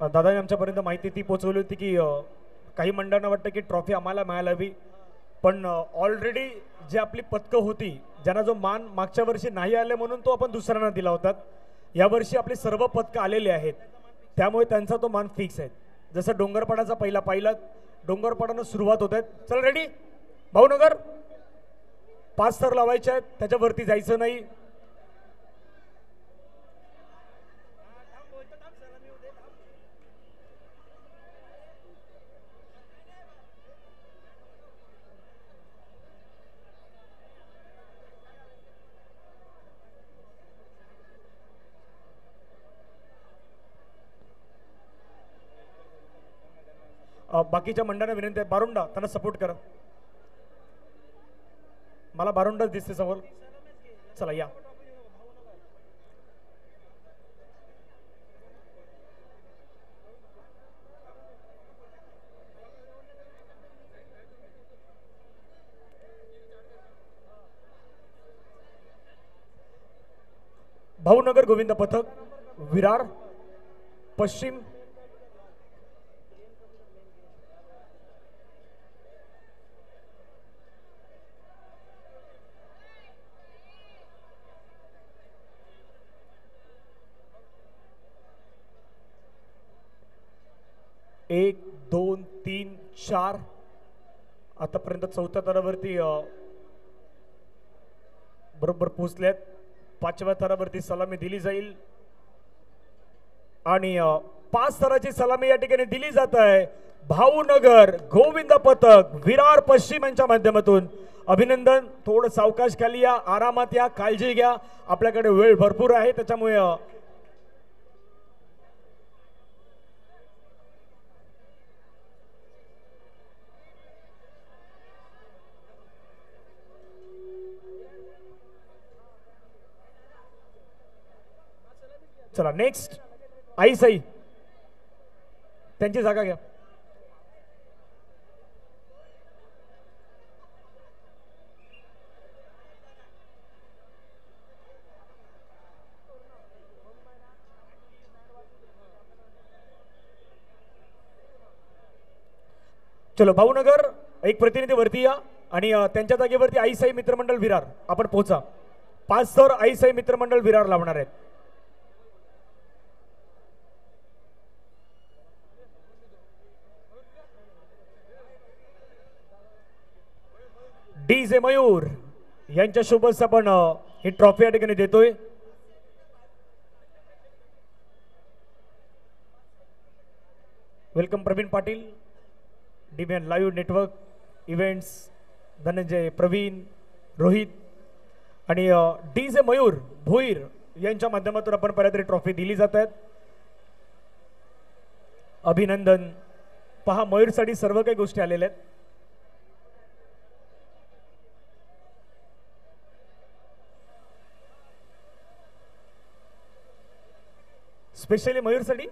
दादाने आमच्यापर्यंत माहिती ती पोहोचवली होती की काही मंडळांना वाटतं की ट्रॉफी आम्हाला मिळायला हवी, पण ऑलरेडी जी आपली पदकं होती ज्यांना जो मान मागच्या वर्षी नाही आले म्हणून तो आपण दुसऱ्यांना दिला होता, यावर्षी आपली सर्व पदकं आलेली आहेत, त्यामुळे त्यांचा तो मान फिक्स आहे. जसं डोंगरपाडाचा पहिला पाहिला, डोंगरपाडानं सुरुवात होत आहेत. चल रेडी भाऊनगर, 5 स्तर लावायचे आहेत, त्याच्यावरती जायचं नाही. बाकीच्या मंडळांना विनंती आहे, बारुंडा त्यांना सपोर्ट करा. मला बारुंडाच दिसते समोर. चला या. भाऊनगर गोविंद पथक, विरार पश्चिम. एक 2 3 4 आतापर्यंत चौथ्या थरावरती बरोबर पोहोचल्यात. 5व्या थरावरती सलामी दिली जाईल आणि 5 थराची सलामी या ठिकाणी दिली जात आहे. भाऊनगर गोविंद पथक विरार पश्चिम यांच्या माध्यमातून अभिनंदन. थोडं सावकाश खाली या, आरामात या, काळजी घ्या, आपल्याकडे वेळ भरपूर आहे, त्याच्यामुळे चला नेक्स्ट आई साई त्यांची जागा घ्या. चलो भाऊनगर एक प्रतिनिधी वरती या आणि त्यांच्या जागेवरती आईसाई मित्रमंडळ विरार आपण पोहोचा. 5 स्तर आईसाई मित्रमंडळ विरार लावणार आहेत. डीजे मयूर यांच्या सोबत आपण ही ट्रॉफी या ठिकाणी देतोय. Welcome Praveen Patil, DBN live network events, Dhananjay, Praveen, Rohit आणि डीजे मयूर भोईर यांच्या माध्यमातून आपण परत ट्रॉफी दिली जात आहेत. अभिनंदन. पहा मयूरसाठी सर्व काही गोष्टी आलेल्या आहेत. स्पेशली मयूरसाठी